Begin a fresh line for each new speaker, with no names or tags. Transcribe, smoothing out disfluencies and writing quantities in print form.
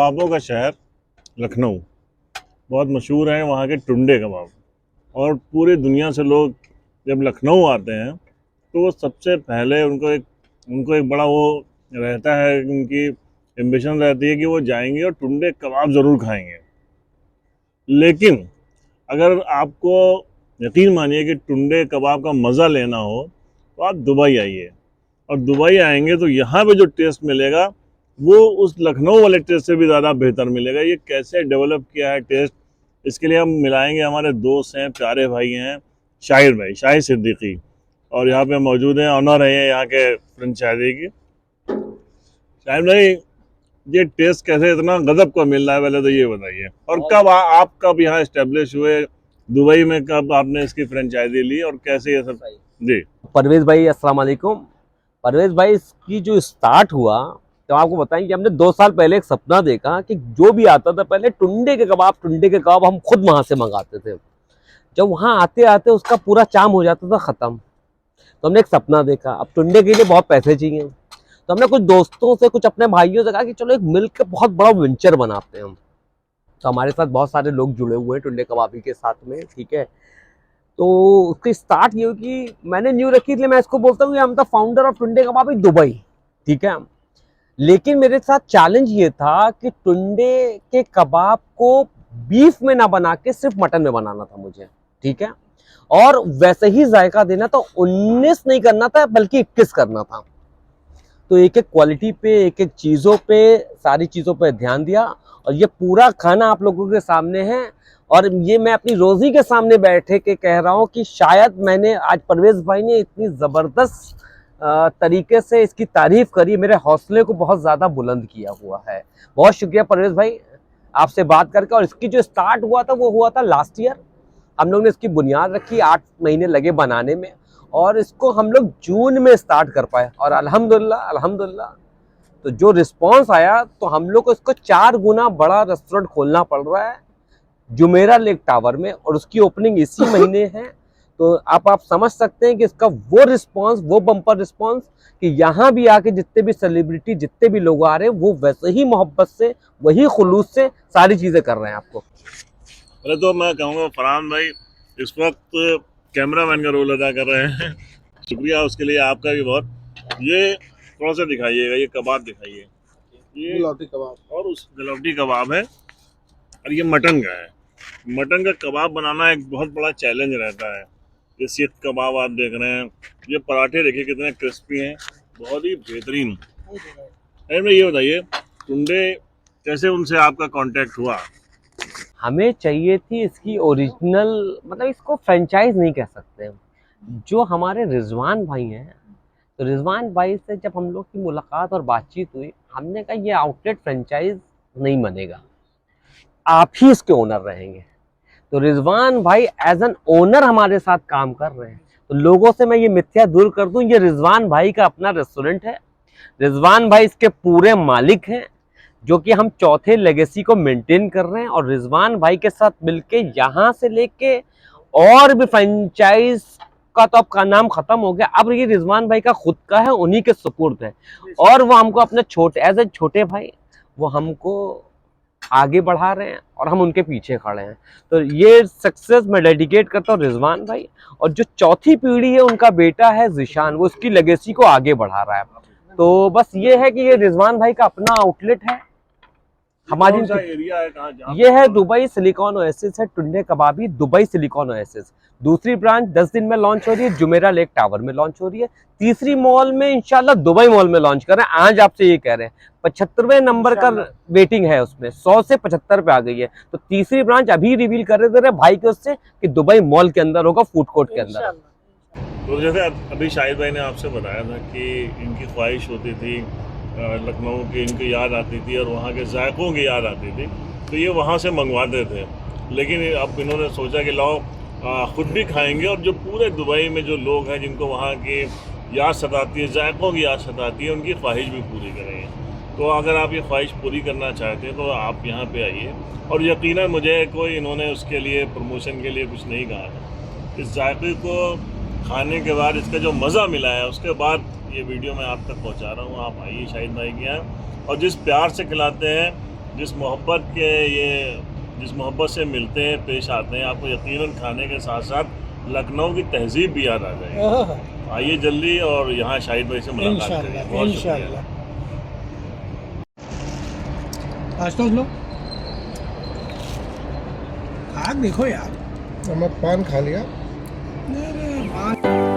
कबाबों का शहर लखनऊ बहुत मशहूर है, वहाँ के टुंडे कबाब। और पूरी दुनिया से लोग जब लखनऊ आते हैं तो वो सबसे पहले उनको एक बड़ा वो रहता है, उनकी एम्बिशन रहती है कि वो जाएंगे और टुंडे कबाब ज़रूर खाएंगे। लेकिन अगर आपको यकीन मानिए कि टुंडे कबाब का मज़ा लेना हो तो आप दुबई आइए, और दुबई आएंगे तो यहाँ पे जो टेस्ट मिलेगा वो उस लखनऊ वाले टेस्ट से भी ज़्यादा बेहतर मिलेगा। ये कैसे डेवलप किया है टेस्ट, इसके लिए हम मिलाएंगे हमारे दोस्त हैं, प्यारे भाई हैं, शाहिर भाई, शाहिद सिद्दीकी, और यहाँ पे मौजूद हैं, ऑनर है यहाँ के फ्रेंचाइजी की। शाहिद भाई, ये टेस्ट कैसे इतना गजब का मिल रहा है, पहले तो ये बताइए। और कब आप कब यहाँ एस्टेब्लिश हुए दुबई में, कब आपने इसकी फ्रेंचाइजी ली और कैसे ये सब? जी
परवेज भाई, अस्सलाम वालेकुम। परवेज भाई, इसकी जो स्टार्ट हुआ तो आपको बताएं कि हमने 2 साल पहले एक सपना देखा कि जो भी आता था पहले टुंडे के कबाब हम खुद वहां से मंगाते थे। जब वहां आते आते उसका पूरा चाम हो जाता था खत्म। तो हमने एक सपना देखा, अब टुंडे के लिए बहुत पैसे चाहिए, तो हमने कुछ दोस्तों से, कुछ अपने भाइयों से कहा कि चलो एक मिलकर बहुत बड़ा वेंचर बनाते हैं हम। तो हमारे साथ बहुत सारे लोग जुड़े हुए हैं टुंडे कबाबी के साथ में, ठीक है। तो उसकी स्टार्ट ये हुई कि मैंने न्यू रखी, इसलिए मैं इसको बोलता हूँ कि हम the founder of Tunday Kababi Dubai, ठीक है। लेकिन मेरे साथ चैलेंज ये था कि टुंडे के कबाब को बीफ में ना बना के सिर्फ मटन में बनाना था मुझे, ठीक है। और वैसे ही जायका देना, तो 19 नहीं करना था बल्कि 21 करना था। तो एक एक क्वालिटी पे, एक एक चीज़ों पे, सारी चीज़ों पे ध्यान दिया। और ये पूरा खाना आप लोगों के सामने है, और ये मैं अपनी रोजी के सामने बैठे के कह रहा हूँ कि शायद मैंने आज परवेज भाई ने इतनी ज़बरदस्त तरीके से इसकी तारीफ करी, मेरे हौसले को बहुत ज़्यादा बुलंद किया हुआ है। बहुत शुक्रिया परवेज भाई आपसे बात करके। और इसकी जो स्टार्ट हुआ था वो हुआ था लास्ट ईयर। हम लोग ने इसकी बुनियाद रखी, 8 महीने लगे बनाने में, और इसको हम लोग जून में स्टार्ट कर पाए। और अल्हम्दुलिल्लाह तो जो रिस्पांस आया, तो हम लोग को इसको 4 गुना बड़ा रेस्टोरेंट खोलना पड़ रहा है जुमेरा लेक टावर में, और उसकी ओपनिंग इसी महीने है। तो आप समझ सकते हैं कि इसका वो रिस्पांस, वो बम्पर रिस्पांस, कि यहाँ भी आके जितने भी सेलिब्रिटी, जितने भी लोग आ रहे हैं, वो वैसे ही मोहब्बत से, वही खुलूस से सारी चीज़ें कर रहे हैं आपको।
अरे तो मैं कहूँगा फरहान भाई इस वक्त कैमरामैन का रोल अदा कर रहे हैं, शुक्रिया उसके लिए आपका भी बहुत। ये थोड़ा सा दिखाइएगा, ये कबाब दिखाइए, ये
गलौटी कबाब,
और उस गलौटी कबाब है, और ये मटन का है। मटन का कबाब बनाना एक बहुत बड़ा चैलेंज रहता है। ये सीख कबाब आप देख रहे हैं, ये पराठे देखिए कितने क्रिस्पी हैं, बहुत ही बेहतरीन। ये बताइए टुंडे कैसे उनसे आपका कांटेक्ट हुआ?
हमें चाहिए थी इसकी ओरिजिनल, मतलब इसको फ्रेंचाइज नहीं कह सकते, जो हमारे रिजवान भाई हैं। तो रिजवान भाई से जब हम लोग की मुलाकात और बातचीत हुई, हमने कहा ये आउटलेट फ्रेंचाइज नहीं बनेगा, आप ही इसके ओनर रहेंगे। तो रिजवान भाई एज एन ओनर हमारे साथ काम कर रहे हैं। तो लोगों से मैं ये मिथ्या दूर कर दूं, ये रिजवान भाई का अपना रेस्टोरेंट है, रिजवान भाई इसके पूरे मालिक हैं, जो कि हम चौथे लेगेसी को मेंटेन कर रहे हैं। और रिजवान भाई के साथ मिलके यहाँ से लेके और भी फ्रेंचाइज का तो अब का नाम खत्म हो गया, अब ये रिजवान भाई का खुद का है, उन्हीं के सुपुर्द है। और वो हमको अपने छोटे, एज ए छोटे भाई, वो हमको आगे बढ़ा रहे हैं और हम उनके पीछे खड़े हैं। तो ये सक्सेस मैं डेडिकेट करता हूँ रिजवान भाई। और जो चौथी पीढ़ी है, उनका बेटा है जिशान, वो उसकी लेगेसी को आगे बढ़ा रहा है। तो बस ये है कि ये रिजवान भाई का अपना आउटलेट है। हमारी
एरिया है कहाँ?
ये है दुबई सिलिकॉन ओएसिस है, Tunday Kababi Dubai silicon oasis. दूसरी ब्रांच 10 दिन में लॉन्च हो रही है, जुमेरा लेक टावर में लॉन्च हो रही है। तीसरी मॉल में इंशाल्लाह दुबई मॉल में लॉन्च कर रहे हैं। आज आपसे ये कह रहे हैं 75वें नंबर का वेटिंग है, उसमें 100 से 75 पे आ गई है। तो तीसरी ब्रांच अभी रिवील कर रहे थे भाई के उससे कि दुबई मॉल के अंदर होगा, फूड कोर्ट के अंदर।
तो जैसे अभी शाहिद भाई ने आपसे बताया था कि इनकी ख्वाहिश होती थी लखनऊ की, इनकी याद आती थी और वहाँ के जायकों की याद आती थी, तो ये वहाँ से मंगवाते थे। लेकिन अब इन्होंने सोचा कि लाओ ख़ुद भी खाएंगे, और जो पूरे दुबई में जो लोग हैं जिनको वहाँ की याद सताती है, जायकों की याद सताती है, उनकी ख्वाहिश भी पूरी करेंगे। तो अगर आप ये ख्वाहिश पूरी करना चाहते हैं तो आप यहाँ पे आइए। और यकीनन मुझे कोई इन्होंने उसके लिए प्रमोशन के लिए कुछ नहीं कहा है। इस जायके को खाने के बाद, इसका जो मज़ा मिला है, उसके बाद ये वीडियो मैं आप तक पहुंचा रहा हूँ। आप आइए शाहिद भाई के यहाँ, और जिस प्यार से खिलाते हैं जिस मोहब्बत से मिलते हैं, पेश आते हैं, आपको यकीनन खाने के साथ साथ लखनऊ की तहजीब भी याद आ जाएगी। आइए जल्दी और यहाँ शाहिद भाई से मुलाकात करिए।
इंशाल्लाह
बहुत शुक्रिया।
इंशाल्लाह। आशुतोष लो, खा देखो यार।
मैं पान खा लिया।
अरे वाह।